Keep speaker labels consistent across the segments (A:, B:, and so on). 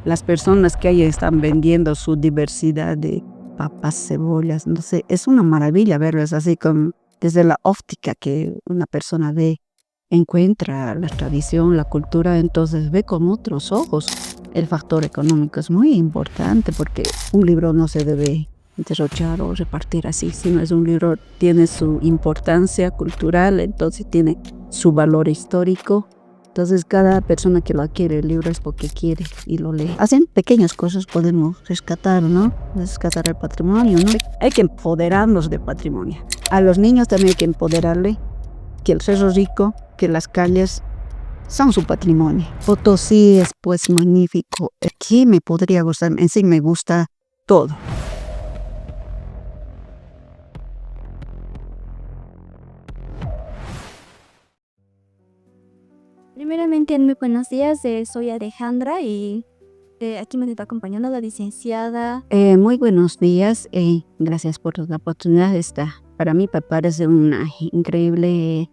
A: las personas que ahí están vendiendo su diversidad de papas, cebollas, no sé, es una maravilla verlos así como desde la óptica que una persona ve, encuentra la tradición, la cultura, entonces ve con otros ojos. El factor económico es muy importante porque un libro no se debe derrochar o repartir así, sino es un libro, tiene su importancia cultural, entonces tiene su valor histórico. Entonces cada persona que lo adquiere el libro es porque quiere y lo lee. Hacen pequeñas cosas, podemos rescatar, ¿no? Rescatar el patrimonio, ¿no? Hay que empoderarnos del patrimonio. A los niños también hay que empoderarle que el Cerro Rico, que las calles son su patrimonio. Potosí es pues magnífico. Aquí me podría gustar, en sí me gusta todo.
B: Primeramente, muy buenos días, soy Alejandra y aquí me está acompañando la licenciada.
A: Muy buenos días, gracias por la oportunidad. Para mí me parece una increíble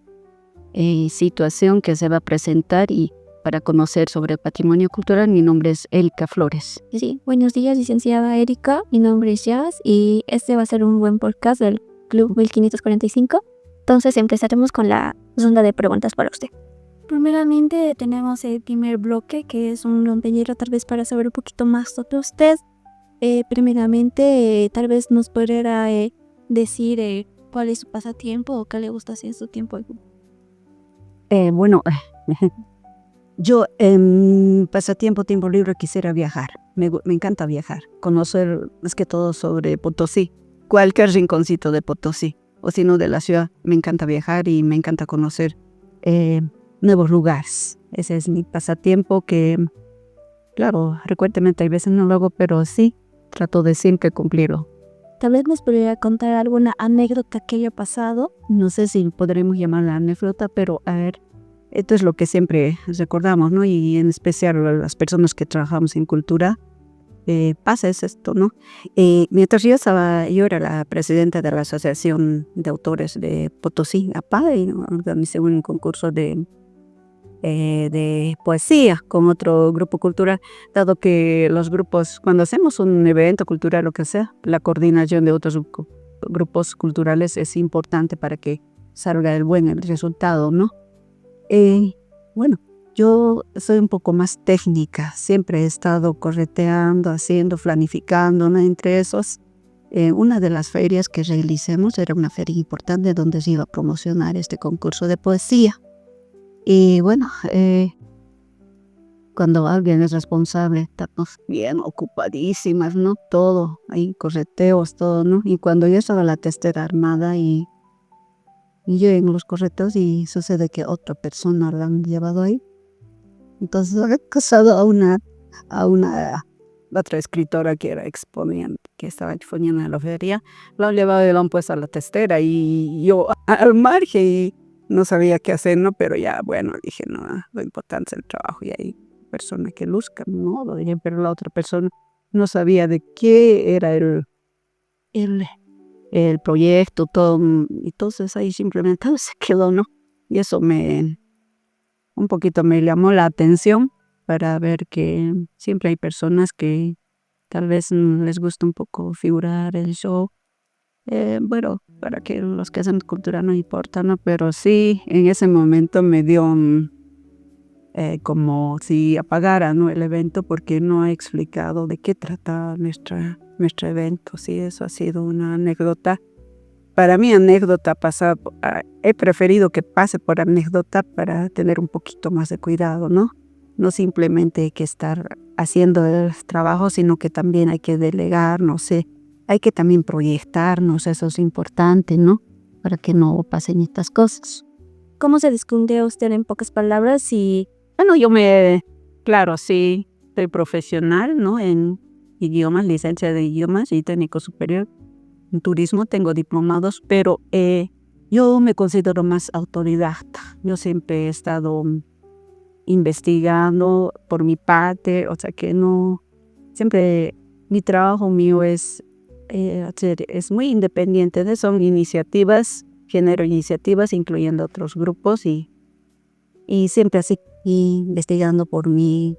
A: situación que se va a presentar y para conocer sobre el patrimonio cultural. Mi nombre es Erika Flores.
B: Sí, buenos días, licenciada Erika. Mi nombre es Jazz y este va a ser un buen podcast del Club 1545. Entonces empezaremos con la ronda de preguntas para usted. Primeramente tenemos el primer bloque, que es un rompehielos tal vez para saber un poquito más sobre usted. Primeramente, tal vez nos pudiera decir cuál es su pasatiempo o qué le gusta hacer en su tiempo.
A: Bueno, yo en pasatiempo, tiempo libre quisiera viajar. Me encanta viajar, conocer más que todo sobre Potosí, cualquier rinconcito de Potosí, o si no de la ciudad. Me encanta viajar y me encanta conocer nuevos lugares. Ese es mi pasatiempo que, claro, frecuentemente hay veces no lo hago, pero sí, trato de siempre cumplirlo.
B: Tal vez nos podría contar alguna anécdota que haya pasado.
A: No sé si podremos llamarla anécdota, pero a ver, esto es lo que siempre recordamos, ¿no? Y en especial las personas que trabajamos en cultura, pasa es esto, ¿no? Mientras yo era la presidenta de la Asociación de Autores de Potosí, APA, y organicé un concurso de poesía con otro grupo cultural, dado que los grupos, cuando hacemos un evento cultural, lo que sea, la coordinación de otros grupos culturales es importante para que salga el resultado, ¿no? Bueno, yo soy un poco más técnica, siempre he estado correteando, haciendo, planificando, ¿no? Entre esos, una de las ferias que realicemos era una feria importante donde se iba a promocionar este concurso de poesía. Y bueno, cuando alguien es responsable, estamos bien ocupadísimas, ¿no? Todo, ahí correteos, todo, ¿no? Y cuando yo estaba la testera armada y yo en los correteos y sucede que otra persona la han llevado ahí. Entonces había acusado a una otra escritora que era exponiente, que estaba exponiendo en la feria, lo han llevado y lo han puesto a la testera y yo al margen y no sabía qué hacer, ¿no? Pero ya, bueno, dije, no, lo importante es el trabajo y hay personas que luzcan, ¿no? Lo dije, pero la otra persona no sabía de qué era el, el proyecto, todo, entonces ahí simplemente se quedó, ¿no? Y eso un poquito me llamó la atención para ver que siempre hay personas que tal vez les gusta un poco figurar el show. Bueno, para que los que hacen cultura no importa, ¿no? Pero sí, en ese momento me dio como si apagara, ¿no? El evento porque no he explicado de qué trata nuestro evento. Sí, eso ha sido una anécdota. Para mí anécdota pasa, he preferido que pase por anécdota para tener un poquito más de cuidado, ¿no? No simplemente hay que estar haciendo el trabajo, sino que también hay que delegar, no sé, hay que también proyectarnos, eso es importante, ¿no? Para que no pasen estas cosas.
B: ¿Cómo se descubrió usted en pocas palabras? Y
A: Bueno, claro, sí, soy profesional, ¿no? En idiomas, licencia de idiomas y técnico superior. En turismo tengo diplomados, pero yo me considero más autodidacta. Yo siempre he estado investigando por mi parte, o sea que no, siempre mi trabajo mío es muy independiente son iniciativas, genero iniciativas incluyendo otros grupos y siempre así, investigando por mí,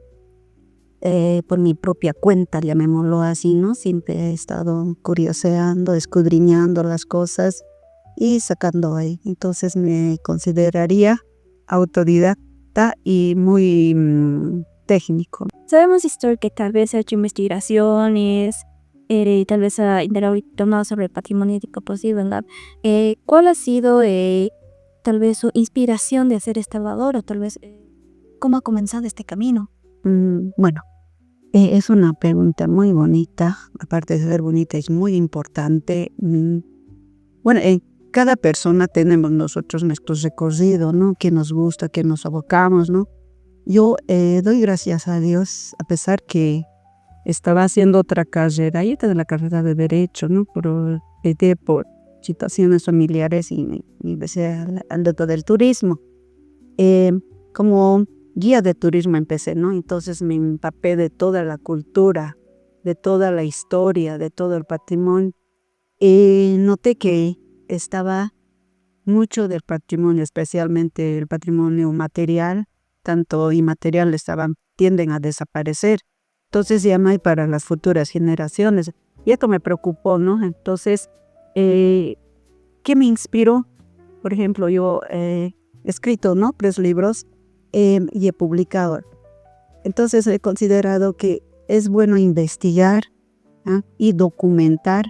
A: por mi propia cuenta, llamémoslo así, ¿no? Siempre he estado curioseando, escudriñando las cosas y sacando ahí. Entonces me consideraría autodidacta y muy técnico.
B: Sabemos, Historia, que tal vez ha hecho investigaciones, tal vez ha indagado más sobre el patrimonio ético posible, ¿verdad? ¿Cuál ha sido tal vez su inspiración de hacer esta labor o tal vez cómo ha comenzado este camino?
A: Bueno, es una pregunta muy bonita, aparte de ser bonita, es muy importante. Bueno, en cada persona tenemos nosotros nuestro recorrido, ¿no? Que nos gusta, que nos abocamos, ¿no? Yo doy gracias a Dios, a pesar que estaba haciendo otra carrera, y esta de la carrera de Derecho, ¿no? Pero dejé por situaciones familiares y me empecé al reto del turismo. Como guía de turismo empecé, ¿no? Entonces me empapé de toda la cultura, de toda la historia, de todo el patrimonio. Y noté que estaba mucho del patrimonio, especialmente el patrimonio material, tanto inmaterial, tienden a desaparecer. Entonces ya no hay para las futuras generaciones. Y esto me preocupó, ¿no? Entonces, ¿qué me inspiró? Por ejemplo, yo he escrito, ¿no? 3 libros y he publicado. Entonces he considerado que es bueno investigar, ¿ah? Y documentar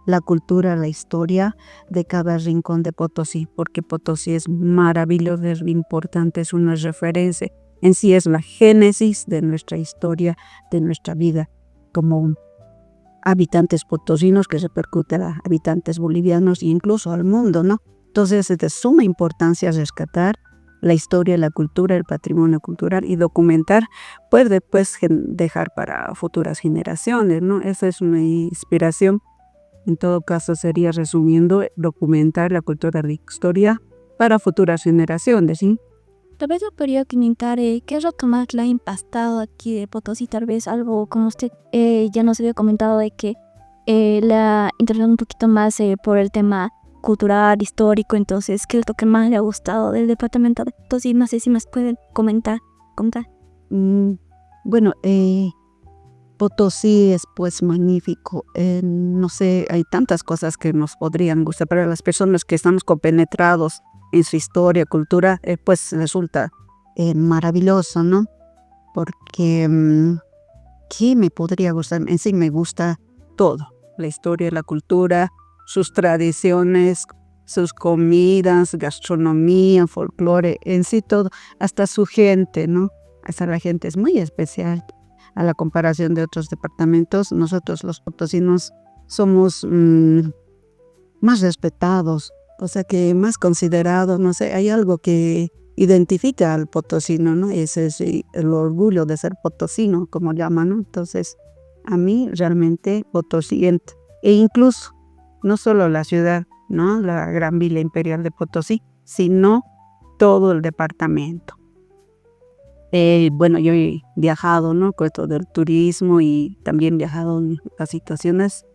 A: la cultura, la historia de cada rincón de Potosí, porque Potosí es maravilloso, es importante, es una referencia. En sí es la génesis de nuestra historia, de nuestra vida, como habitantes potosinos que repercute a habitantes bolivianos e incluso al mundo, ¿no? Entonces es de suma importancia rescatar la historia, la cultura, el patrimonio cultural y documentar, pues después dejar para futuras generaciones, ¿no? Esa es una inspiración. En todo caso sería, resumiendo, documentar la cultura de la historia para futuras generaciones, ¿sí?
B: Tal vez yo podría comentar qué es lo que más le ha impactado aquí de Potosí, tal vez algo como usted ya nos había comentado de que le ha interesado un poquito más por el tema cultural, histórico. Entonces, ¿qué es lo que más le ha gustado del departamento de Potosí? No sé si me pueden comentar.
A: Bueno, Potosí es pues magnífico. No sé, hay tantas cosas que nos podrían gustar, pero las personas que estamos compenetrados en su historia, cultura, pues resulta maravilloso, ¿no? Porque, ¿qué me podría gustar? En sí me gusta todo, la historia, la cultura, sus tradiciones, sus comidas, gastronomía, folclore, en sí todo, hasta su gente, ¿no? Hasta la gente es muy especial. A la comparación de otros departamentos, nosotros los potosinos somos más respetados, o sea que más considerados, no sé, hay algo que identifica al potosino, ¿no? Ese es el orgullo de ser potosino, como llaman, ¿no? Entonces, a mí realmente Potosí, e incluso no solo la ciudad, ¿no? La gran villa imperial de Potosí, sino todo el departamento. Bueno, yo he viajado, ¿no? Con esto del turismo y también viajado en las situaciones,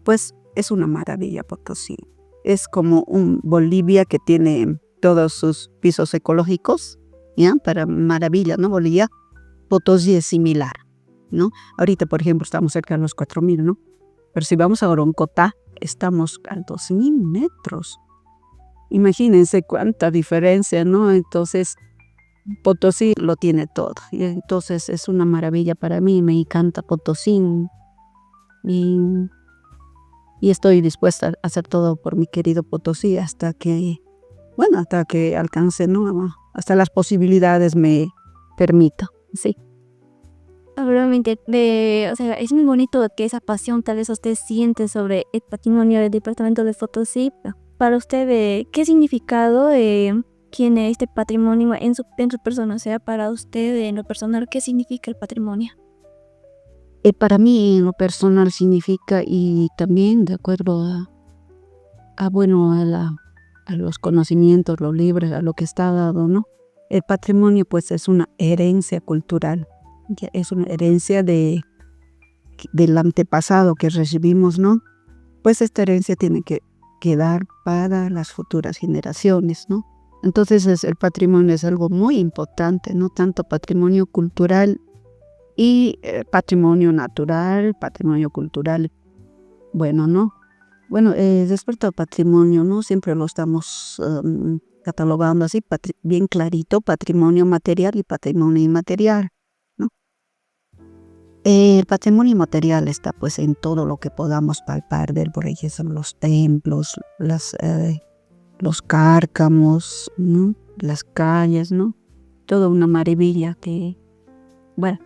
A: pues es una maravilla Potosí. Es como un Bolivia que tiene todos sus pisos ecológicos, ¿ya? Para maravilla, ¿no? Bolivia, Potosí es similar, ¿no? Ahorita, por ejemplo, estamos cerca de los 4.000, ¿no? Pero si vamos a Oroncotá, estamos a 2.000 metros. Imagínense cuánta diferencia, ¿no? Entonces, Potosí lo tiene todo, y entonces es una maravilla para mí, me encanta Potosí y estoy dispuesta a hacer todo por mi querido Potosí hasta que alcance, ¿no? Hasta las posibilidades me permitan, sí.
B: Realmente, o sea, es muy bonito que esa pasión tal vez usted siente sobre el patrimonio del departamento de Potosí. Para usted, ¿qué significado tiene este patrimonio en su persona? O sea, para usted, en lo personal, ¿qué significa el patrimonio?
A: Para mí, en lo personal, significa, y también de acuerdo a los conocimientos, los libros, a lo que está dado, ¿no? El patrimonio, pues, es una herencia cultural, es una herencia del antepasado que recibimos, ¿no? Pues esta herencia tiene que quedar para las futuras generaciones, ¿no? Entonces el patrimonio es algo muy importante, no tanto patrimonio cultural Y patrimonio natural, patrimonio cultural, bueno, ¿no? Bueno, respecto al patrimonio, ¿no? Siempre lo estamos catalogando así, bien clarito, patrimonio material y patrimonio inmaterial, ¿no? El patrimonio inmaterial está pues en todo lo que podamos palpar del, por ejemplo, los templos, los cárcamos, ¿no? Las calles, ¿no? Toda una maravilla que, bueno,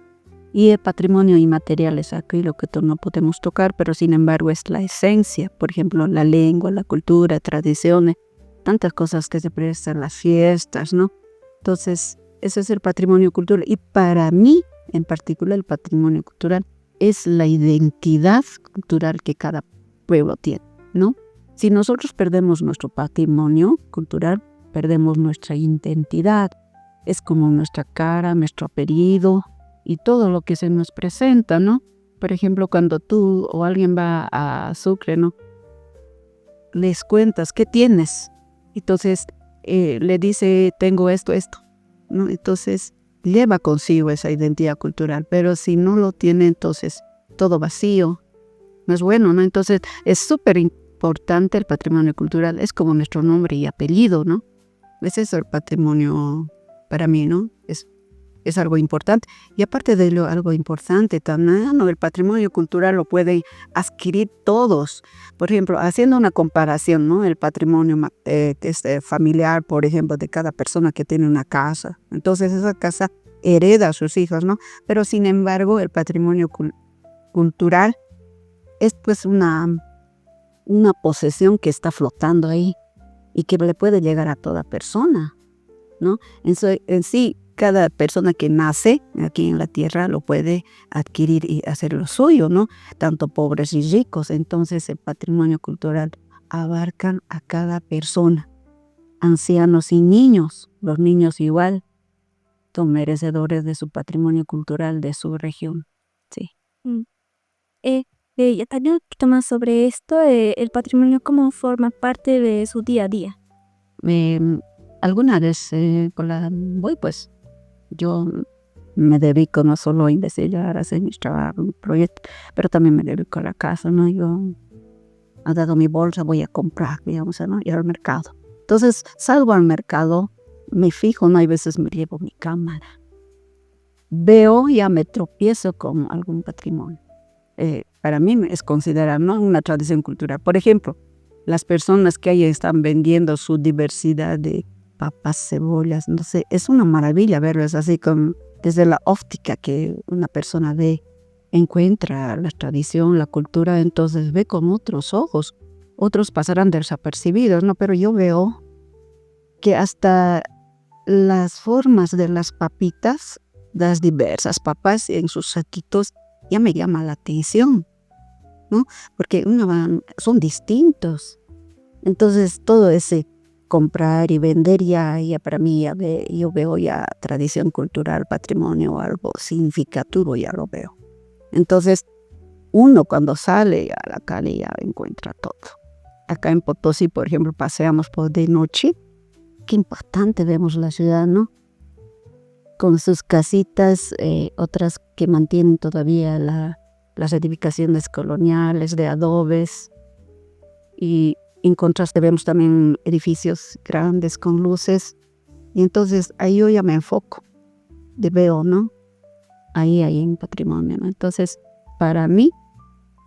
A: y el patrimonio inmaterial es aquello que no podemos tocar, pero sin embargo es la esencia, por ejemplo, la lengua, la cultura, tradiciones, tantas cosas que se prestan, las fiestas, ¿no? Entonces, ese es el patrimonio cultural. Y para mí, en particular, el patrimonio cultural es la identidad cultural que cada pueblo tiene, ¿no? Si nosotros perdemos nuestro patrimonio cultural, perdemos nuestra identidad. Es como nuestra cara, nuestro apellido y todo lo que se nos presenta, ¿no? Por ejemplo, cuando tú o alguien va a Sucre, ¿no? Les cuentas, ¿qué tienes? Entonces, le dice, tengo esto, ¿no? Entonces, lleva consigo esa identidad cultural, pero si no lo tiene, entonces, todo vacío, no es bueno, ¿no? Entonces, es súper importante el patrimonio cultural, es como nuestro nombre y apellido, ¿no? Ese es el patrimonio para mí, ¿no? Es algo importante. Y aparte de lo algo importante también, ¿no? El patrimonio cultural lo pueden adquirir todos. Por ejemplo, haciendo una comparación, ¿no? El patrimonio familiar, por ejemplo, de cada persona que tiene una casa. Entonces esa casa hereda a sus hijos, ¿no? Pero sin embargo, el patrimonio cultural es pues una posesión que está flotando ahí y que le puede llegar a toda persona, ¿no? En sí, cada persona que nace aquí en la tierra lo puede adquirir y hacer lo suyo, ¿no? Tanto pobres y ricos. Entonces el patrimonio cultural abarcan a cada persona, ancianos y niños. Los niños igual son merecedores de su patrimonio cultural de su región. Sí.
B: Ya también un poquito más sobre esto, el patrimonio, cómo forma parte de su día a día.
A: Alguna vez pues yo me dedico no solo a investigar, a hacer mis trabajos, proyectos, pero también me dedico a la casa, ¿no? Yo he dado mi bolsa, voy a comprar, digamos, ¿no? Ir al mercado. Entonces salgo al mercado, me fijo, ¿no? Hay veces me llevo mi cámara. Veo, ya me tropiezo con algún patrimonio. Para mí es considerar, ¿no? Una tradición cultural. Por ejemplo, las personas que ahí están vendiendo su diversidad de papas, cebollas, no sé, es una maravilla verlos así desde la óptica que una persona ve, encuentra la tradición, la cultura, entonces ve con otros ojos. Otros pasarán desapercibidos, ¿no? Pero yo veo que hasta las formas de las papitas, las diversas papas en sus saquitos, ya me llama la atención, ¿no? Porque son distintos. Entonces todo ese comprar y vender ya para mí yo veo ya tradición cultural, patrimonio, algo significativo, ya lo veo. Entonces uno cuando sale a la calle ya encuentra todo. Acá en Potosí, por ejemplo, paseamos por de noche, qué impactante vemos la ciudad, ¿no? Con sus casitas, otras que mantienen todavía las edificaciones coloniales de adobes, y en contraste vemos también edificios grandes con luces, y entonces ahí yo ya me enfoco, veo, ¿no? Ahí hay un patrimonio, ¿no? Entonces para mí,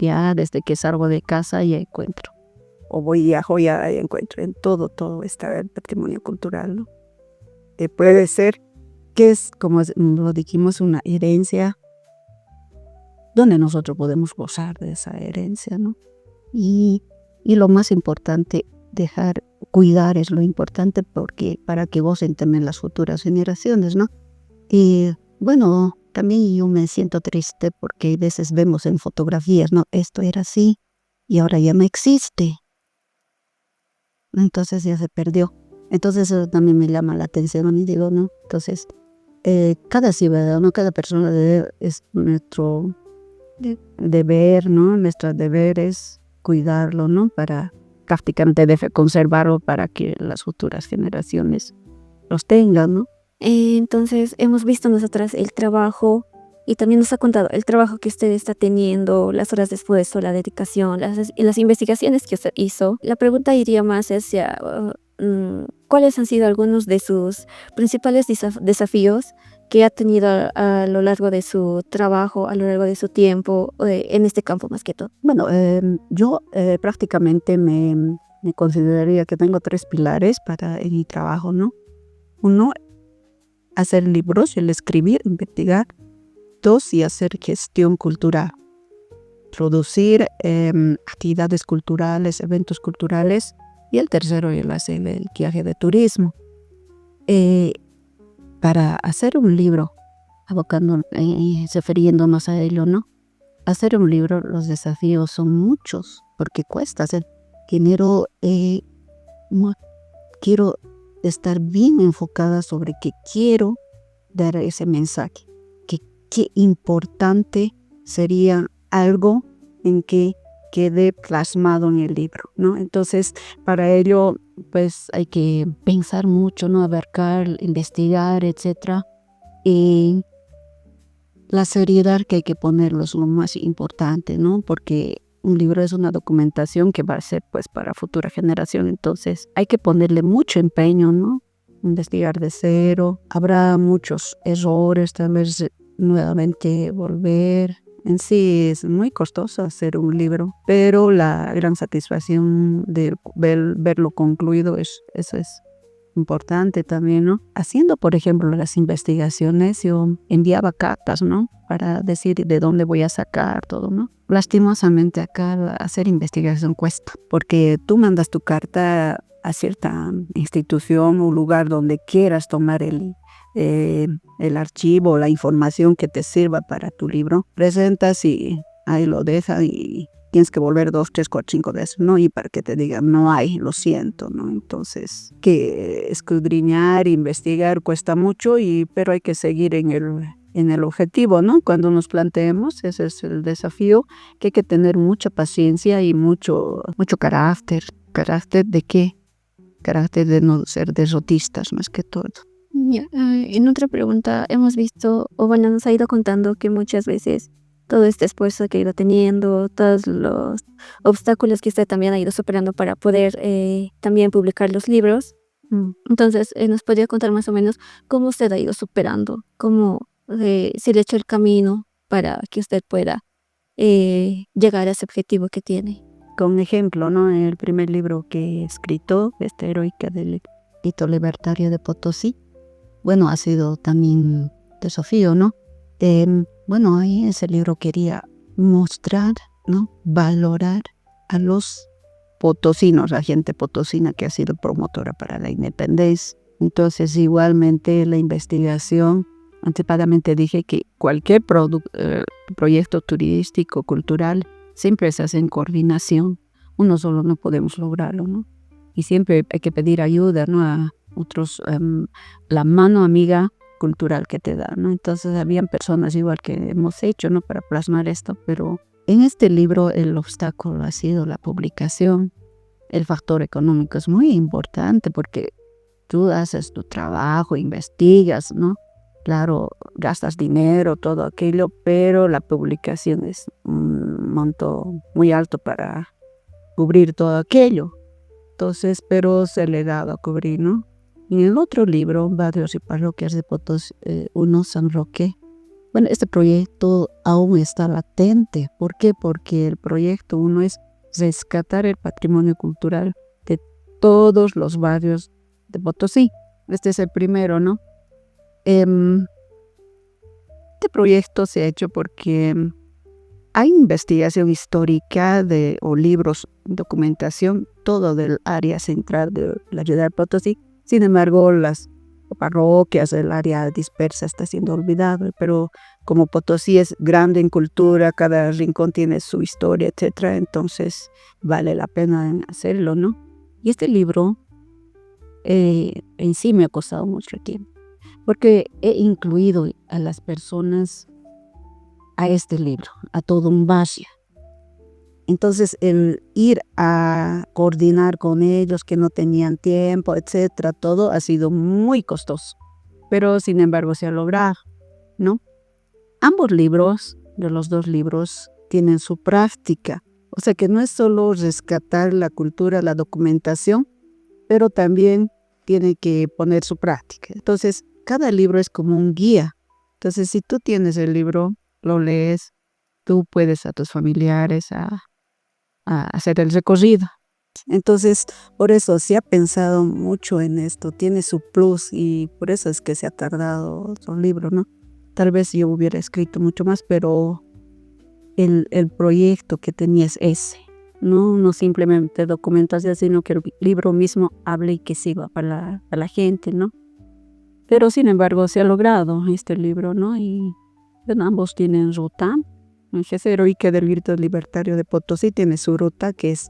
A: ya desde que salgo de casa ya encuentro, o viajo ya encuentro, en todo está el patrimonio cultural, ¿no? Puede ser que es, como lo dijimos, una herencia donde nosotros podemos gozar de esa herencia, ¿no? Y lo más importante, cuidar es lo importante, porque para que gocen también las futuras generaciones, ¿no? Y bueno, también yo me siento triste porque a veces vemos en fotografías, ¿no? Esto era así y ahora ya no existe. Entonces ya se perdió. Entonces eso también me llama la atención y digo, ¿no? Entonces cada ciudadano, cada persona es nuestro deber, ¿no? Nuestro deber es cuidarlo, ¿no? Para prácticamente conservarlo para que las futuras generaciones los tengan, ¿no?
B: Entonces hemos visto nosotras el trabajo y también nos ha contado el trabajo que usted está teniendo, las horas de esfuerzo, la dedicación, las investigaciones que usted hizo. La pregunta iría más hacia cuáles han sido algunos de sus principales desafíos que ha tenido a lo largo de su trabajo, a lo largo de su tiempo, en este campo más que todo.
A: Bueno, yo prácticamente me consideraría que tengo 3 pilares para en mi trabajo, ¿no? Uno, hacer libros, el escribir, investigar. 2, y hacer gestión cultural, producir actividades culturales, eventos culturales. Y el tercero, el hacer el viaje de turismo. Para hacer un libro, refiriéndonos a ello, ¿no? Hacer un libro, los desafíos son muchos, porque cuesta hacer. Quiero estar bien enfocada sobre que quiero dar ese mensaje, que qué importante sería algo en que quede plasmado en el libro, ¿no? Entonces, para ello, pues hay que pensar mucho, ¿no? Abarcar, investigar, etcétera. Y la seriedad que hay que ponerlo es lo más importante, ¿no? Porque un libro es una documentación que va a ser pues para futura generación, entonces hay que ponerle mucho empeño, ¿no? Investigar de cero, habrá muchos errores, tal vez nuevamente volver. En sí es muy costoso hacer un libro, pero la gran satisfacción de verlo concluido eso es importante también, ¿no? Haciendo, por ejemplo, las investigaciones, yo enviaba cartas, ¿no? Para decir de dónde voy a sacar todo, ¿no? Lastimosamente acá hacer investigación cuesta, porque tú mandas tu carta a cierta institución o lugar donde quieras tomar el archivo, la información que te sirva para tu libro, presentas y ahí lo dejan y tienes que volver 2, 3, 4, 5 veces, ¿no? Y para que te digan, no hay, lo siento, ¿no? Entonces, que escudriñar, investigar cuesta mucho, pero hay que seguir en el objetivo, ¿no? Cuando nos planteemos, ese es el desafío, que hay que tener mucha paciencia y mucho carácter. ¿Carácter de qué? Carácter de no ser derrotistas más que todo.
B: En otra pregunta, hemos visto, o bueno, nos ha ido contando que muchas veces todo este esfuerzo que ha ido teniendo, todos los obstáculos que usted también ha ido superando para poder también publicar los libros. Entonces, ¿nos podría contar más o menos cómo usted ha ido superando? ¿Cómo se le echó el camino para que usted pueda llegar a ese objetivo que tiene?
A: Con ejemplo, ¿no? El primer libro que he escrito, esta heroica del Grito Libertario de Potosí, bueno, ha sido también desafío, ¿no? Bueno, ahí en ese libro quería mostrar, ¿no? Valorar a los potosinos, la gente potosina que ha sido promotora para la independencia. Entonces, igualmente la investigación, anticipadamente dije que cualquier proyecto turístico, cultural, siempre se hace en coordinación. Uno solo no podemos lograrlo, ¿no? Y siempre hay que pedir ayuda, ¿no? A otros, la mano amiga cultural que te da, ¿no? Entonces habían personas igual que hemos hecho, ¿no? Para plasmar esto, pero en este libro el obstáculo ha sido la publicación. El factor económico es muy importante porque tú haces tu trabajo, investigas, ¿no? Claro, gastas dinero, todo aquello, pero la publicación es un monto muy alto para cubrir todo aquello. Entonces, pero se le ha dado a cubrir, ¿no? En el otro libro, Barrios y Parroquias de Potosí, 1 San Roque, bueno, este proyecto aún está latente. ¿Por qué? Porque el proyecto 1 es rescatar el patrimonio cultural de todos los barrios de Potosí. Este es el primero, ¿no? Este proyecto se ha hecho porque hay investigación histórica o libros, documentación, todo del área central de la ciudad de Potosí. Sin embargo, las parroquias, el área dispersa está siendo olvidado, pero como Potosí es grande en cultura, cada rincón tiene su historia, etcétera, entonces vale la pena hacerlo, ¿no? Y este libro en sí me ha costado mucho tiempo, porque he incluido a las personas a este libro, a todo un barrio. Entonces el ir a coordinar con ellos que no tenían tiempo, etcétera, todo ha sido muy costoso, pero sin embargo se ha logrado, ¿no? ambos libros, de los dos libros, tienen su práctica. O sea que no es solo rescatar la cultura, la documentación, pero también tiene que poner su práctica. Entonces, cada libro es como un guía. Entonces, si tú tienes el libro, lo lees, tú puedes a tus familiares a hacer el recorrido. Entonces, por eso se ha pensado mucho en esto, tiene su plus y por eso es que se ha tardado otro libro, ¿no? Tal vez yo hubiera escrito mucho más, pero el proyecto que tenía es ese, ¿no? No simplemente documentación, sino que el libro mismo hable y que sirva para la gente, ¿no? Pero sin embargo se ha logrado este libro, ¿no? Y bueno, ambos tienen ruta. El Ejército Heroico del Grito Libertario de Potosí tiene su ruta, que es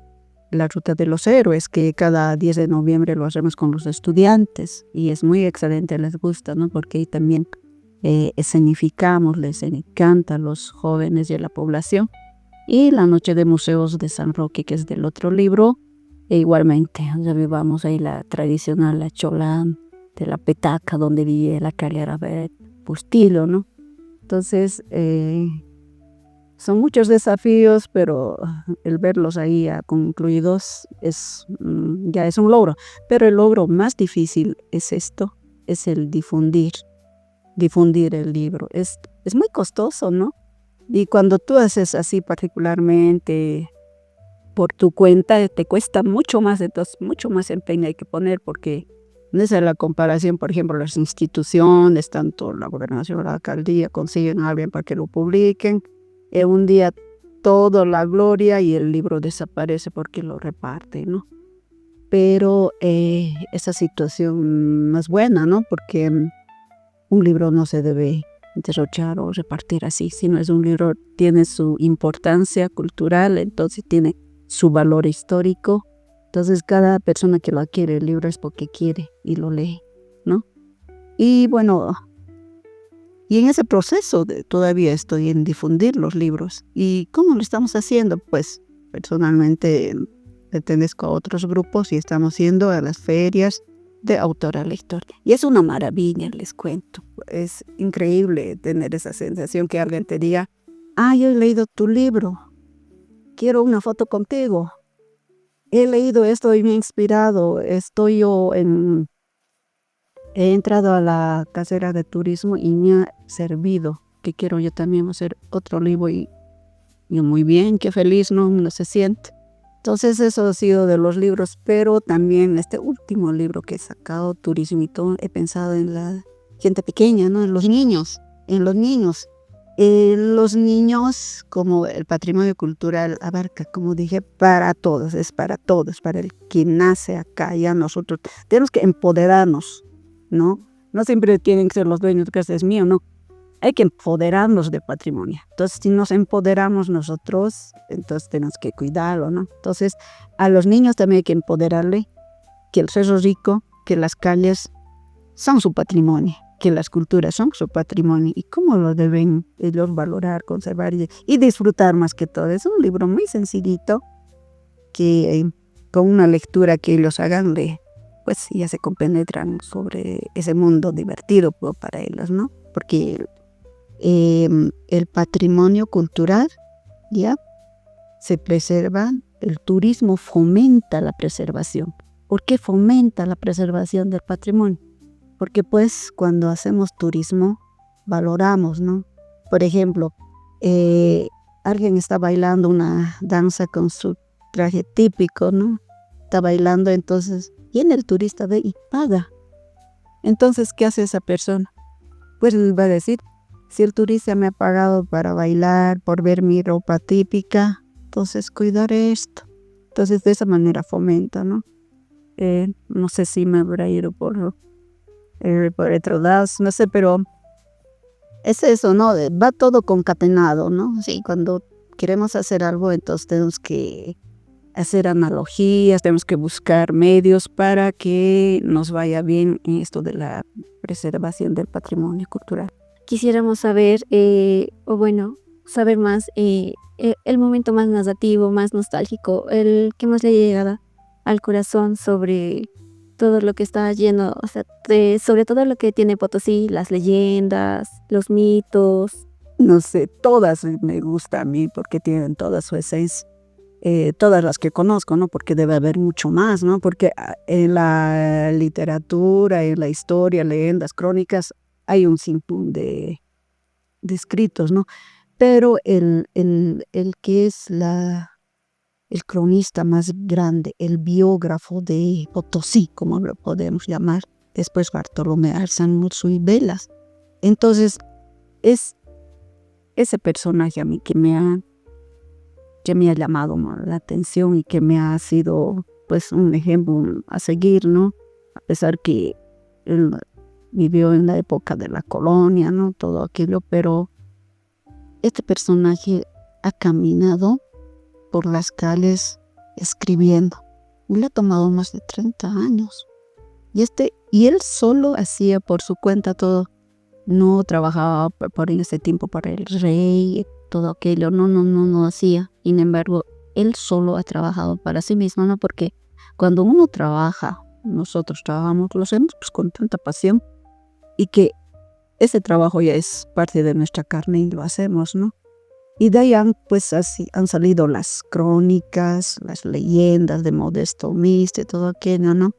A: la ruta de los héroes, que cada 10 de noviembre lo hacemos con los estudiantes y es muy excelente, les gusta, ¿no? Porque ahí también escenificamos, les encanta a los jóvenes y a la población. Y la noche de museos de San Roque, que es del otro libro, e igualmente, ya vivamos ahí la tradicional, la chola de la petaca, donde vive la calera de Bustilo, ¿no? Entonces, son muchos desafíos, pero el verlos ahí ya concluidos ya es un logro. Pero el logro más difícil es esto, es el difundir el libro. Es muy costoso, ¿no? Y cuando tú haces así particularmente por tu cuenta, te cuesta mucho más, entonces mucho más empeño hay que poner porque no es la comparación, por ejemplo, las instituciones, tanto la gobernación, la alcaldía, consiguen a alguien para que lo publiquen. Un día toda la gloria y el libro desaparece porque lo reparte, ¿no? Pero esa situación no es buena, ¿no? Porque un libro no se debe derrochar o repartir así, sino es un libro, tiene su importancia cultural, entonces tiene su valor histórico. Entonces cada persona que lo adquiere el libro es porque quiere y lo lee, ¿no? Y bueno, y en ese proceso todavía estoy en difundir los libros. ¿Y cómo lo estamos haciendo? Pues personalmente pertenezco a otros grupos y estamos yendo a las ferias de autor a lector. Y es una maravilla, les cuento. Es increíble tener esa sensación que alguien te diga, yo he leído tu libro, quiero una foto contigo. He leído esto y me ha inspirado. He entrado a la carrera de turismo y me ha servido, que quiero yo también hacer otro libro y muy bien, qué feliz, ¿no? Uno se siente. Entonces eso ha sido de los libros, pero también este último libro que he sacado, Turismo y todo, he pensado en la gente pequeña, ¿no? En los niños. Los niños, como el patrimonio cultural abarca, como dije, para todos, es para todos, para el que nace acá, ya nosotros tenemos que empoderarnos, ¿no? No siempre tienen que ser los dueños de casa, es mío, no. Hay que empoderarnos de patrimonio. Entonces, si nos empoderamos nosotros, entonces tenemos que cuidarlo, ¿no? Entonces, a los niños también hay que empoderarle que el Cerro Rico, que las calles son su patrimonio, que las culturas son su patrimonio y cómo lo deben ellos valorar, conservar y disfrutar más que todo. Es un libro muy sencillito que con una lectura que ellos hagan, pues ya se compenetran sobre ese mundo divertido para ellos, ¿no? Porque el patrimonio cultural ya se preserva, el turismo fomenta la preservación. ¿Por qué fomenta la preservación del patrimonio? Porque pues cuando hacemos turismo valoramos, ¿no? Por ejemplo, alguien está bailando una danza con su traje típico, ¿no? Está bailando, entonces viene el turista y paga. Entonces, ¿qué hace esa persona? Pues va a decir, si el turista me ha pagado para bailar, por ver mi ropa típica, entonces cuidaré esto. Entonces de esa manera fomenta, ¿no? No sé si me habrá ido por otros lados, no sé, pero es eso, ¿no? Va todo concatenado, ¿no? Sí, cuando queremos hacer algo, entonces tenemos que hacer analogías, tenemos que buscar medios para que nos vaya bien en esto de la preservación del patrimonio cultural.
B: Quisiéramos saber, saber más, el momento más narrativo, más nostálgico, el que más le llegaba al corazón sobre todo lo que está lleno, o sea, sobre todo lo que tiene Potosí, las leyendas, los mitos,
A: no sé, todas me gustan a mí porque tienen toda su esencia. Todas las que conozco, ¿no? Porque debe haber mucho más, ¿no? Porque en la literatura, en la historia, leyendas, crónicas, hay un sinfín de escritos, ¿no? Pero el que es el cronista más grande, el biógrafo de Potosí, como lo podemos llamar, después Bartolomé Arzanulfo y Velas. Entonces, es ese personaje a mí que me ha llamado, ¿no?, la atención y que me ha sido pues un ejemplo a seguir, ¿no? A pesar que él vivió en la época de la colonia, ¿no? Todo aquello, pero este personaje ha caminado por las calles escribiendo. Y le ha tomado más de 30 años. Y él solo hacía por su cuenta todo. No trabajaba por ese tiempo para el rey, todo aquello. No hacía. Sin embargo, él solo ha trabajado para sí mismo, ¿no? Porque cuando uno trabaja, nosotros trabajamos, lo hacemos pues con tanta pasión y que ese trabajo ya es parte de nuestra carne y lo hacemos, ¿no? Y de ahí pues así han salido las crónicas, las leyendas de Modesto Miste, todo aquello, ¿no?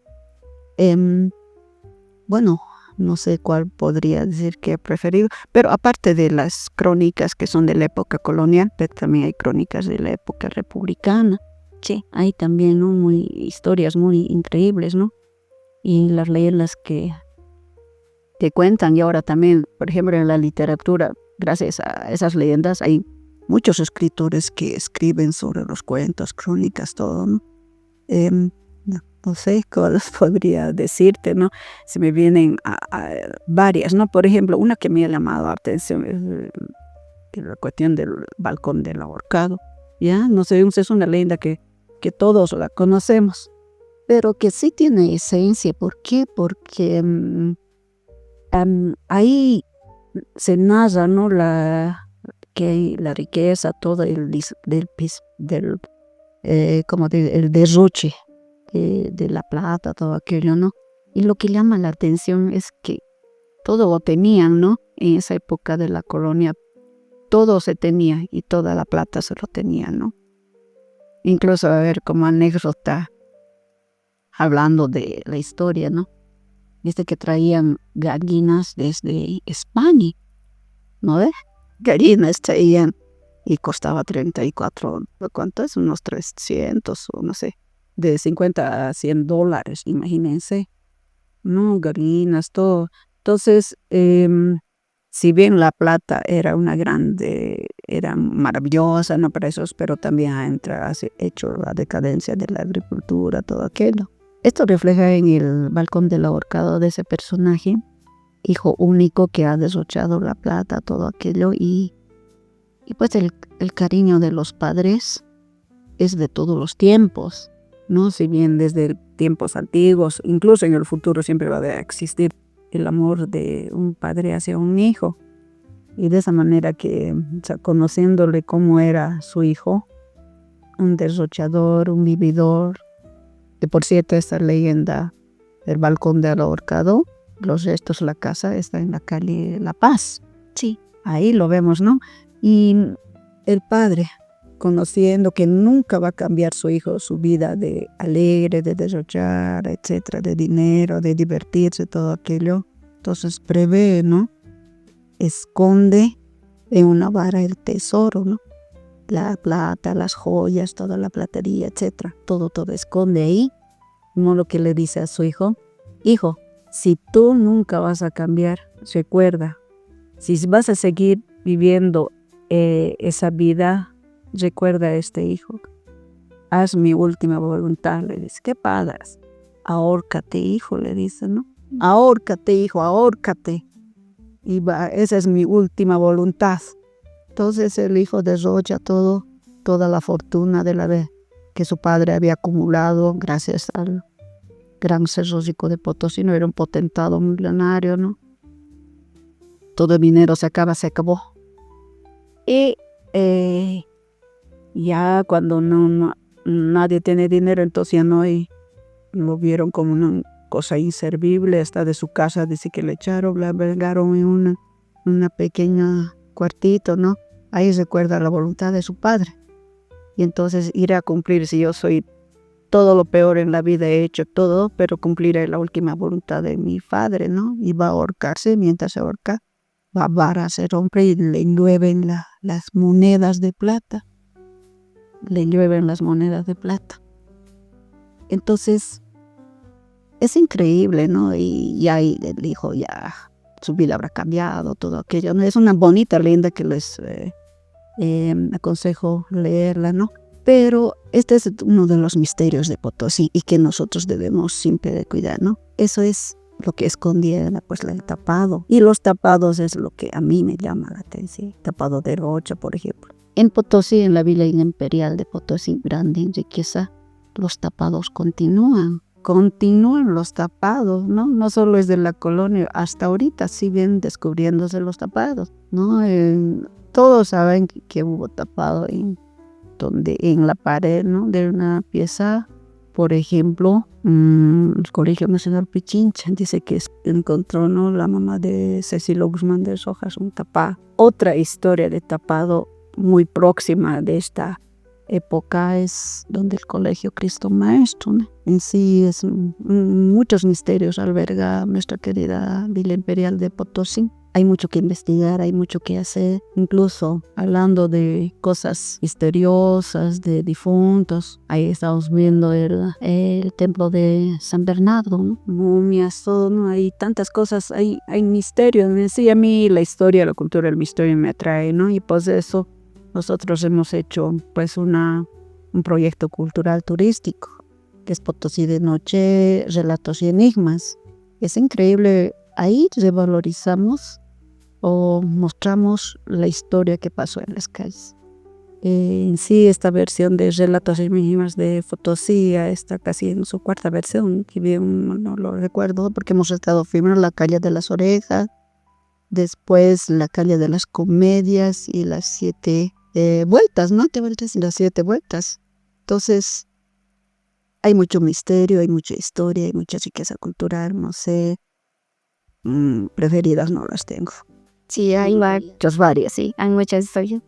A: Bueno, no sé cuál podría decir que he preferido, pero aparte de las crónicas que son de la época colonial, pero también hay crónicas de la época republicana. Sí, hay también, ¿no?, historias muy increíbles, ¿no? Y las leyendas que cuentan, y ahora también, por ejemplo, en la literatura, gracias a esas leyendas, hay muchos escritores que escriben sobre los cuentos, crónicas, todo, ¿no? No sé cuál podría decirte, ¿no? Se me vienen a varias, ¿no? Por ejemplo, una que me ha llamado la atención es la cuestión del balcón del ahorcado, ¿ya? No sé, es una leyenda que todos la conocemos, pero que sí tiene esencia. ¿Por qué? Porque ahí se narra, ¿no?, que la riqueza, todo como el derroche de la plata, todo aquello, ¿no? Y lo que llama la atención es que todo lo tenían, ¿no? En esa época de la colonia, todo se tenía y toda la plata se lo tenían, ¿no? Incluso, a ver, como anécdota, hablando de la historia, ¿no? Dice que traían gallinas desde España, ¿no ves? Gallinas traían y costaba 34, ¿cuánto es? Unos 300 o no sé, de 50 a $100, imagínense, ¿no? Gallinas, todo. Entonces, si bien la plata era era maravillosa, ¿no?, para esos, pero también ha hecho la decadencia de la agricultura, todo aquello. Esto refleja en el balcón del ahorcado de ese personaje, hijo único que ha derrochado la plata, todo aquello, y pues el cariño de los padres es de todos los tiempos, ¿no? Si bien desde tiempos antiguos, incluso en el futuro siempre va a existir el amor de un padre hacia un hijo. Y de esa manera que, o sea, conociéndole cómo era su hijo, un derrochador, un vividor, que por cierto esta leyenda, el balcón del ahorcado, los restos, la casa está en la calle La Paz. Sí, ahí lo vemos, ¿no? Y el padre, conociendo que nunca va a cambiar su hijo, su vida de alegre, de derrochar, etcétera, de dinero, de divertirse, todo aquello, entonces prevé, ¿no? Esconde en una vara el tesoro, ¿no? La plata, las joyas, toda la platería, etcétera, todo esconde ahí. No, lo que le dice a su hijo: hijo, si tú nunca vas a cambiar, recuerda, si vas a seguir viviendo esa vida, recuerda a este hijo, haz mi última voluntad. Le dice: ¿qué pagas? Ahórcate, hijo, le dice, ¿no? Ahórcate, hijo, ahórcate. Y esa es mi última voluntad. Entonces el hijo derrocha toda la fortuna de la vez que su padre había acumulado gracias al gran Cerro Rico de Potosí. No era un potentado millonario, ¿no? Todo el dinero se acabó. Y ya cuando nadie tiene dinero, entonces ya no hay, lo vieron como una cosa inservible. Hasta de su casa dice que le echaron, la albergaron en una pequeña cuartito, ¿no? Ahí recuerda la voluntad de su padre. Y entonces iré a cumplir, si yo soy todo lo peor en la vida, he hecho todo, pero cumpliré la última voluntad de mi padre, ¿no? Y va a ahorcarse, mientras se ahorca, va a vara, se rompe y le llueven las monedas de plata. Le llueven las monedas de plata. Entonces, es increíble, ¿no? Y ahí el hijo ya, su vida habrá cambiado, todo aquello, ¿no? Es una bonita leyenda que les aconsejo leerla, ¿no? Pero este es uno de los misterios de Potosí y que nosotros debemos siempre de cuidar, ¿no? Eso es lo que escondía pues el tapado. Y los tapados es lo que a mí me llama la atención. Tapado de Rocha, por ejemplo. En Potosí, en la Villa Imperial de Potosí, grande en riqueza, los tapados continúan los tapados, ¿no? No solo es de la colonia, hasta ahorita siguen descubriéndose los tapados, ¿no? Todos saben que hubo tapado en la pared, ¿no? De una pieza, por ejemplo, el Colegio Nacional Pichincha dice que encontró, ¿no? La mamá de Cecilio Guzmán de Rojas un tapado. Otra historia de tapado muy próxima de esta época es donde el Colegio Cristo Maestro, ¿no? En sí es muchos misterios alberga nuestra querida Villa Imperial de Potosí. Hay mucho que investigar, hay mucho que hacer, incluso hablando de cosas misteriosas, de difuntos. Ahí estamos viendo el templo de San Bernardo, ¿no? Momias, todo, ¿no? Hay tantas cosas, hay misterios. Sí, a mí la historia, la cultura, el misterio me atrae, ¿no? Y pues eso nosotros hemos hecho pues un proyecto cultural turístico, que es Potosí de Noche, Relatos y Enigmas. Es increíble, ahí revalorizamos o mostramos la historia que pasó en las calles. En sí, esta versión de Relatos y Enigmas de Potosí está casi en su cuarta versión, que bien no lo recuerdo, porque hemos estado primero en la calle de las Orejas, después la calle de las Comedias y las 7 vueltas, ¿no? Las 7 vueltas. Entonces, hay mucho misterio, hay mucha historia, hay mucha riqueza cultural, no sé, preferidas no las tengo.
B: Sí, hay varias, sí, hay muchas historias.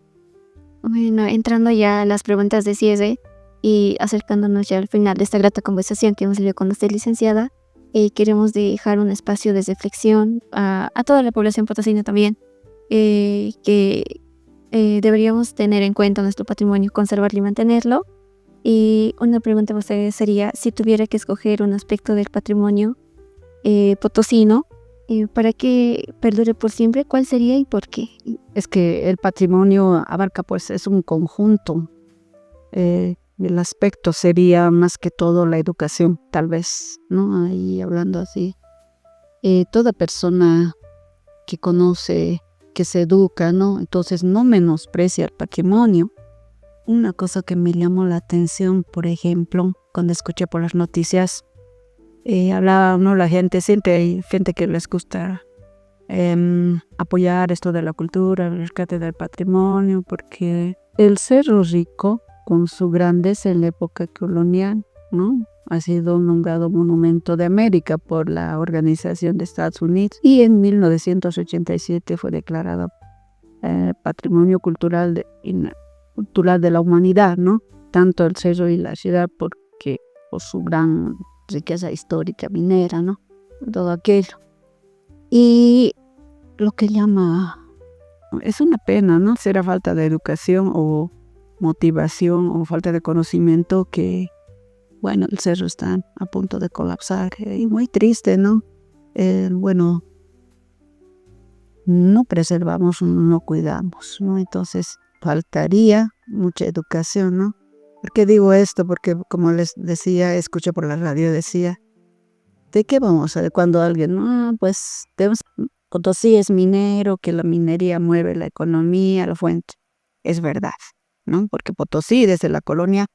B: Bueno, entrando ya a las preguntas de cierre y acercándonos ya al final de esta grata conversación que hemos tenido con usted, licenciada, queremos dejar un espacio de reflexión a toda la población potosina también, que deberíamos tener en cuenta nuestro patrimonio, conservarlo y mantenerlo. Y una pregunta para ustedes sería, si tuviera que escoger un aspecto del patrimonio potosino para que perdure por siempre, ¿cuál sería y por qué?
A: Es que el patrimonio abarca, pues, es un conjunto. El aspecto sería más que todo la educación, tal vez, ¿no? Ahí hablando así. Toda persona que conoce, que se educa, ¿no? Entonces no menosprecia el patrimonio. Una cosa que me llamó la atención, por ejemplo, cuando escuché por las noticias, hablaba, ¿no? La gente, siempre hay gente que les gusta apoyar esto de la cultura, el rescate del patrimonio, porque el Cerro Rico, con su grandeza en la época colonial, ¿no? Ha sido nombrado Monumento de América por la Organización de Estados Unidos y en 1987 fue declarado Patrimonio Cultural de la Humanidad, ¿no? Tanto el cerro y la ciudad por su gran riqueza histórica minera, ¿no? Todo aquello. Y lo que es una pena, ¿no? Será falta de educación o motivación o falta de conocimiento que, bueno, el cerro está a punto de colapsar y muy triste, ¿no? Bueno, no preservamos, no cuidamos, ¿no? Entonces faltaría mucha educación, ¿no? ¿Por qué digo esto? Porque como les decía, escuché por la radio, decía, ¿de qué vamos a ver cuando alguien, pues, Potosí es minero, que la minería mueve la economía, la fuente? Es verdad, ¿no? Porque Potosí desde la colonia,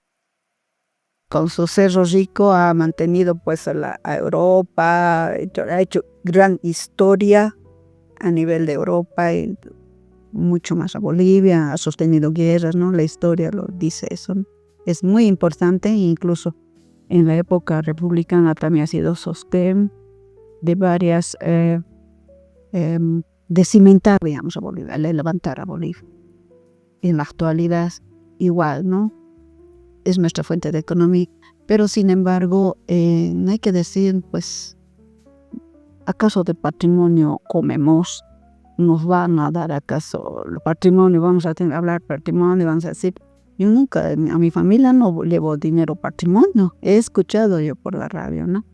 A: con su Cerro Rico, ha mantenido pues a Europa, ha hecho gran historia a nivel de Europa y mucho más a Bolivia, ha sostenido guerras, ¿no? La historia lo dice eso, ¿no? Es muy importante, incluso en la época republicana también ha sido sostén de varias de cimentar, digamos, a Bolivia, de levantar a Bolivia. En la actualidad, igual, ¿no? Es nuestra fuente de economía, pero sin embargo, no hay que decir, pues, ¿acaso de patrimonio comemos? ¿Nos van a dar acaso el patrimonio? Vamos a hablar patrimonio, vamos a decir, yo nunca, a mi familia no llevo dinero patrimonio, he escuchado yo por la radio, ¿no?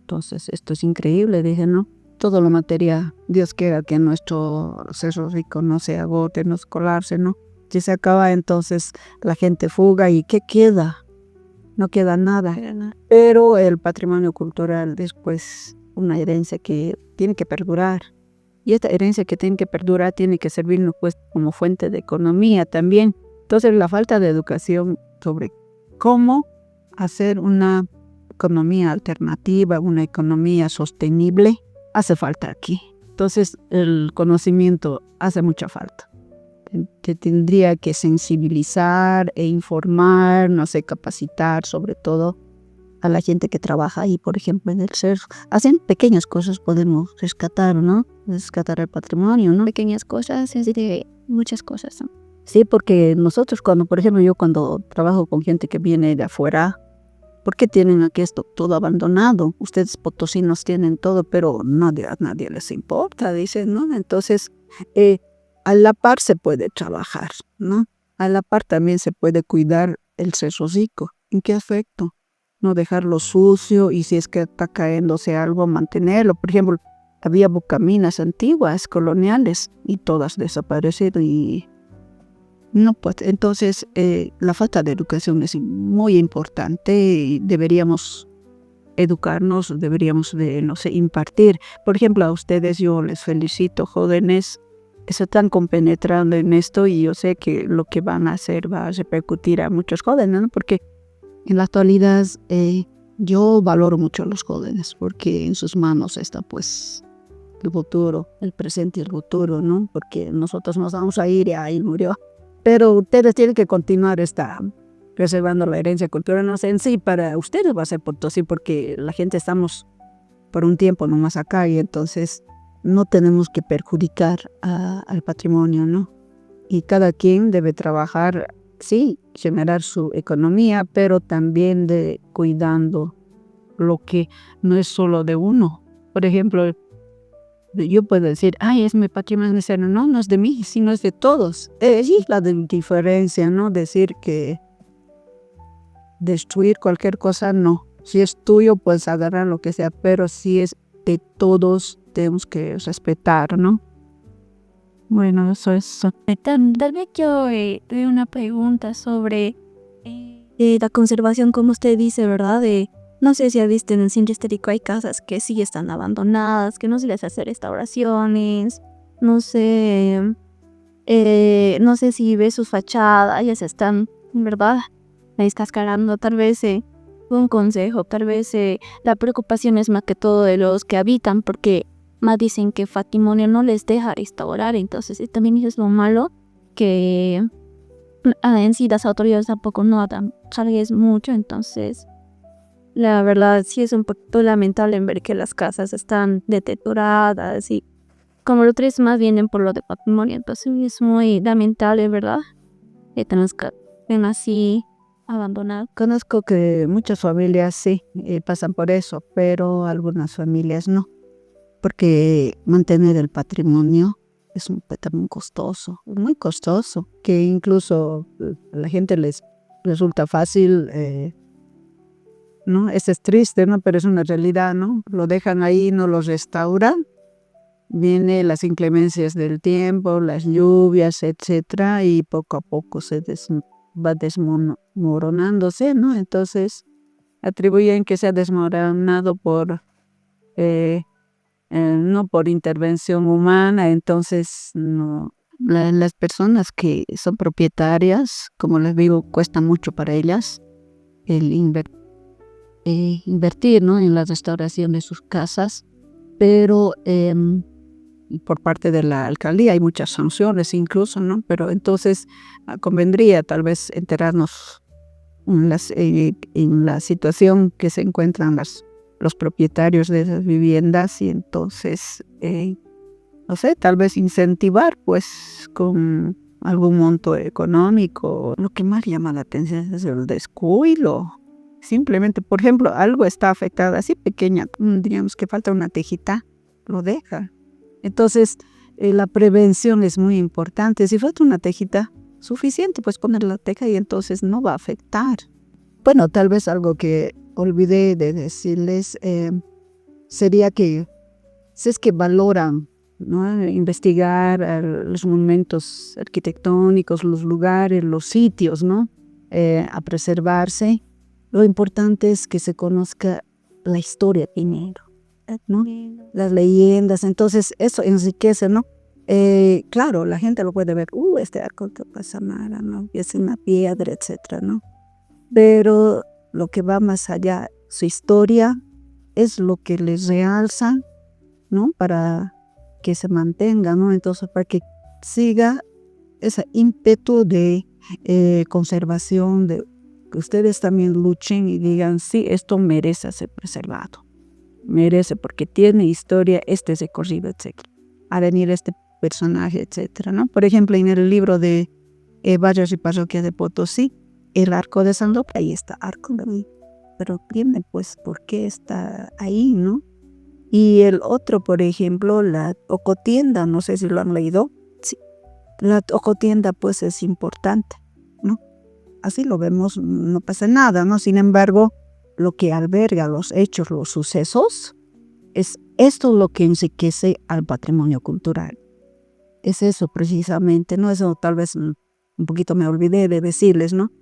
A: Entonces, esto es increíble, dije, ¿no? Todo lo material, Dios quiera que nuestro Cerro Rico no se agote, no colarse, ¿no? Si se acaba, entonces la gente fuga y ¿qué queda? No queda nada. Pero el patrimonio cultural es pues una herencia que tiene que perdurar. Y esta herencia que tiene que perdurar tiene que servirnos pues como fuente de economía también. Entonces la falta de educación sobre cómo hacer una economía alternativa, una economía sostenible, hace falta aquí. Entonces el conocimiento hace mucha falta. Te tendría que sensibilizar e informar, no sé, capacitar sobre todo a la gente que trabaja ahí, por ejemplo, en el cerro. Hacen pequeñas cosas, podemos rescatar, ¿no? Rescatar el patrimonio, ¿no?
B: Pequeñas cosas, es de muchas cosas, ¿no?
A: Sí, porque nosotros por ejemplo, yo cuando trabajo con gente que viene de afuera, ¿por qué tienen aquí esto todo abandonado? Ustedes potosinos tienen todo, pero a nadie les importa, dicen, ¿no? Entonces, a la par se puede trabajar, ¿no? A la par también se puede cuidar el Cerro Rico. ¿En qué aspecto? No dejarlo sucio y si es que está cayéndose algo, mantenerlo. Por ejemplo, había bucaminas antiguas, coloniales, y todas desaparecieron y no, pues entonces la falta de educación es muy importante y deberíamos educarnos, deberíamos no sé, impartir. Por ejemplo, a ustedes yo les felicito, jóvenes, se están compenetrando en esto y yo sé que lo que van a hacer va a repercutir a muchos jóvenes, ¿no? Porque en la actualidad yo valoro mucho a los jóvenes porque en sus manos está pues el futuro, el presente y el futuro, ¿no? Porque nosotros nos vamos a ir y ahí murió. Pero ustedes tienen que continuar preservando la herencia cultural. No sé, en sí, para ustedes va a ser Potosí porque la gente estamos por un tiempo nomás acá y entonces no tenemos que perjudicar al patrimonio, ¿no? Y cada quien debe trabajar, sí, generar su economía, pero también de cuidando lo que no es solo de uno. Por ejemplo, yo puedo decir, ay, es mi patrimonio, no, no es de mí, sino es de todos. Es la diferencia, ¿no? Decir que destruir cualquier cosa, no. Si es tuyo, puedes agarrar lo que sea, pero si es de todos, tenemos que respetar, ¿no? Bueno, eso es.
B: Tal vez yo tengo una pregunta sobre la conservación, como usted dice, ¿verdad? No sé si ha visto en el centro histórico hay casas que sí están abandonadas, que no se les hace restauraciones, no sé, no sé si ve sus fachadas, ya se están, ¿verdad? Descascarando, tal vez un consejo, tal vez la preocupación es más que todo de los que habitan, porque más dicen que patrimonio no les deja restaurar, entonces también eso es lo malo, que en sí las autoridades tampoco no dan cargues mucho, entonces la verdad sí es un poquito lamentable en ver que las casas están deterioradas y como lo tres más vienen por lo de patrimonio, entonces es muy lamentable, ¿verdad? Que estén así abandonadas.
A: Conozco que muchas familias sí pasan por eso, pero algunas familias no, porque mantener el patrimonio es también costoso, muy costoso, que incluso a la gente les resulta fácil, ¿no? Eso es triste, ¿no? Pero es una realidad, ¿no? Lo dejan ahí, no lo restauran, vienen las inclemencias del tiempo, las lluvias, etcétera, y poco a poco va desmoronándose, ¿no? Entonces atribuyen que se ha desmoronado no por intervención humana, entonces no. Las personas que son propietarias, como les digo, cuesta mucho para ellas el invertir, ¿no? En la restauración de sus casas, pero por parte de la alcaldía hay muchas sanciones incluso, ¿no? Pero entonces convendría tal vez enterarnos en la situación que se encuentran los propietarios de esas viviendas y entonces no sé, tal vez incentivar pues con algún monto económico. Lo que más llama la atención es el descuido. Simplemente, por ejemplo, algo está afectado así pequeña, digamos que falta una tejita, lo deja. Entonces, la prevención es muy importante. Si falta una tejita, suficiente, pues poner la teja y entonces no va a afectar. Bueno, tal vez algo que olvidé de decirles sería que si es que valoran, ¿no?, investigar los monumentos arquitectónicos, los lugares, los sitios, ¿no?, a preservarse, lo importante es que se conozca la historia primero, ¿no?, las leyendas. Entonces eso enriquece, ¿no? Claro, la gente lo puede ver, este arco de Pasamara, ¿no?, y es una piedra, etcétera, ¿no? Pero lo que va más allá, su historia, es lo que les realza, ¿no?, para que se mantenga, ¿no? Entonces, para que siga ese ímpetu de conservación, de que ustedes también luchen y digan, sí, esto merece ser preservado, merece porque tiene historia, este recorrido, etcétera, a venir este personaje, etcétera, ¿no? Por ejemplo, en el libro de Barrios y Parroquias de Potosí, el arco de San Lope, ahí está arco de mí, pero tiene pues por qué está ahí, ¿no? Y el otro, por ejemplo, la Ocotienda, no sé si lo han leído. Sí, la Ocotienda pues es importante, ¿no? Así lo vemos, no pasa nada, ¿no? Sin embargo, lo que alberga los hechos, los sucesos, es esto lo que enriquece al patrimonio cultural. Es eso precisamente, ¿no? Eso tal vez un poquito me olvidé de decirles, ¿no?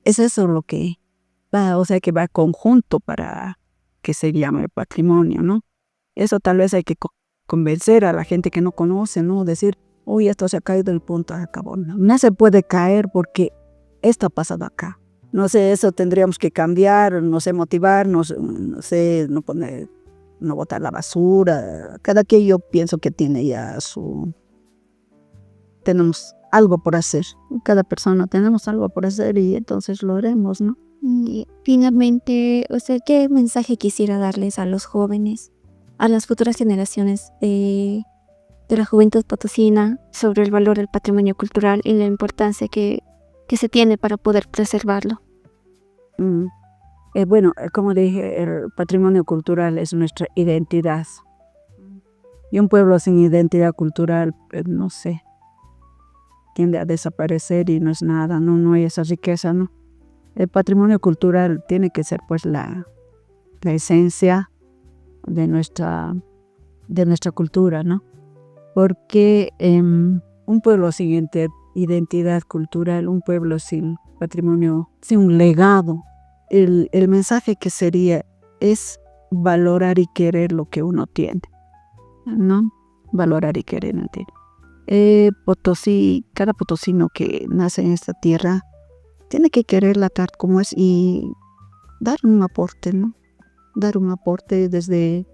A: Es eso lo que va, o sea, que va conjunto para que se llame patrimonio, ¿no? Eso tal vez hay que convencer a la gente que no conoce, ¿no? Decir, uy, esto se ha caído del punto, acabó. No se puede caer porque esto ha pasado acá. No sé, eso tendríamos que cambiar, no sé, motivarnos, no sé, no poner, no botar la basura. Cada quien yo pienso que tiene ya tenemos algo por hacer. Cada persona tenemos algo por hacer y entonces lo haremos, ¿no?
B: Y finalmente, ¿qué mensaje quisiera darles a los jóvenes, a las futuras generaciones de la juventud potosina sobre el valor del patrimonio cultural y la importancia que se tiene para poder preservarlo?
A: Bueno, como dije, el patrimonio cultural es nuestra identidad. Y un pueblo sin identidad cultural, no sé, tiende a desaparecer y no es nada, no hay esa riqueza, ¿no? El patrimonio cultural tiene que ser pues la esencia de nuestra cultura, ¿no? Porque un pueblo sin identidad cultural, un pueblo sin patrimonio, sin un legado, el mensaje que sería es valorar y querer lo que uno tiene, ¿no? Valorar y querer, ¿no? Potosí, cada potosino que nace en esta tierra tiene que quererla tal como es y dar un aporte, ¿no? Dar un aporte desde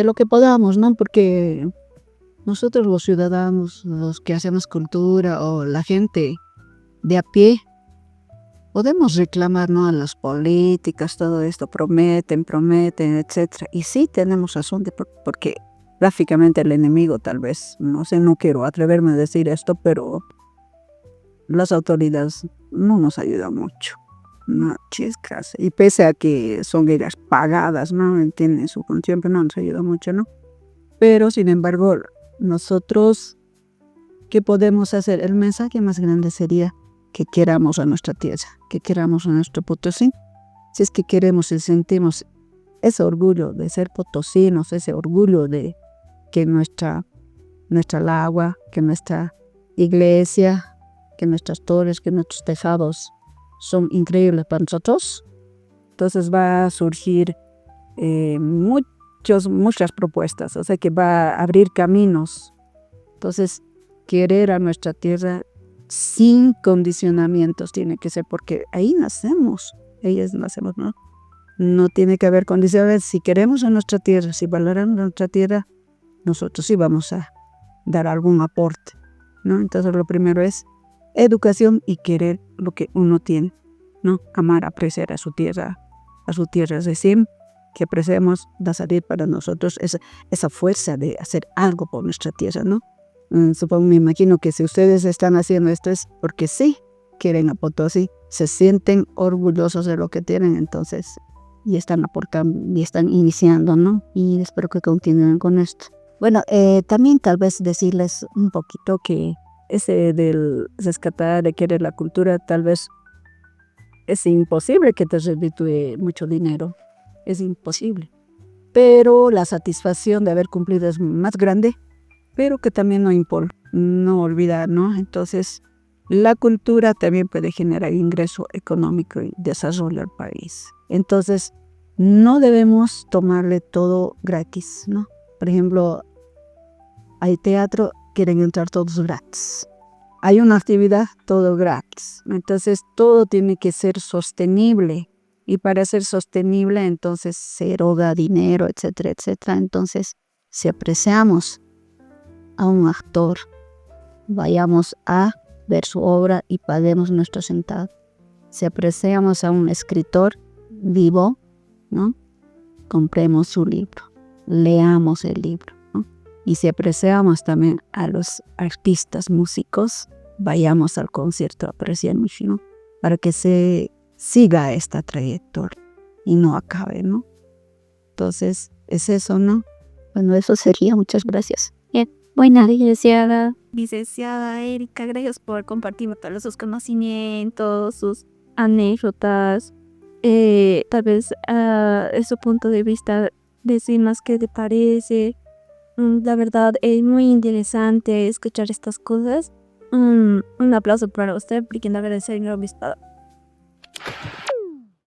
A: lo que podamos, ¿no? Porque nosotros los ciudadanos, los que hacemos cultura o la gente de a pie, podemos reclamar, ¿no?, a las políticas, todo esto, prometen, etcétera. Y sí tenemos razón, porque gráficamente el enemigo tal vez, no sé, no quiero atreverme a decir esto, pero las autoridades no nos ayudan mucho, no, chiscas, y pese a que son ellas pagadas, ¿no?, tienen su función, pero no nos ayuda mucho, ¿no? Pero sin embargo, nosotros, ¿qué podemos hacer? El mensaje más grande sería que queramos a nuestra tierra, que queramos a nuestro Potosí. Si es que queremos y sentimos ese orgullo de ser potosinos, ese orgullo de que nuestra lagua, que nuestra iglesia, que nuestras torres, que nuestros tejados son increíbles para nosotros, entonces va a surgir muchas propuestas, o sea que va a abrir caminos. Entonces, querer a nuestra tierra sin condicionamientos tiene que ser, porque ahí nacemos, ellas nacemos, ¿no? No tiene que haber condiciones. Si queremos a nuestra tierra, si valoramos nuestra tierra, nosotros sí vamos a dar algún aporte, ¿no? Entonces lo primero es educación y querer lo que uno tiene, ¿no? Amar, apreciar a su tierra recién, que apreciamos va a salir para nosotros esa fuerza de hacer algo por nuestra tierra, ¿no? Supongo, me imagino que si ustedes están haciendo esto es porque sí quieren a Potosí, se sienten orgullosos de lo que tienen, entonces, y están aportando, y están iniciando, ¿no? Y espero que continúen con esto. Bueno, también tal vez decirles un poquito que ese del rescatar, de querer la cultura, tal vez es imposible que te reditúe mucho dinero, es imposible. Pero la satisfacción de haber cumplido es más grande, pero que también no olvidar, ¿no? Entonces, la cultura también puede generar ingreso económico y desarrollo al país. Entonces, no debemos tomarle todo gratis, ¿no? Por ejemplo, hay teatro, quieren entrar todos gratis. Hay una actividad, todo gratis. Entonces, todo tiene que ser sostenible. Y para ser sostenible, entonces, se eroga dinero, etcétera, etcétera. Entonces, si apreciamos a un actor, vayamos a ver su obra y paguemos nuestro centavo. Si apreciamos a un escritor vivo, ¿no? Compremos su libro, leamos el libro, ¿no? Y si apreciamos también a los artistas músicos, vayamos al concierto, apreciemos, ¿no? Para que se siga esta trayectoria y no acabe, ¿no? Entonces, es eso, ¿no? Bueno, eso sería. Muchas gracias.
B: Bien, buena, licenciada Erika, gracias por compartirme todos sus conocimientos, sus anécdotas, tal vez es su punto de vista, decir más qué te parece. La verdad es muy interesante escuchar estas cosas. Un aplauso para usted, porque la verdad es el obispado.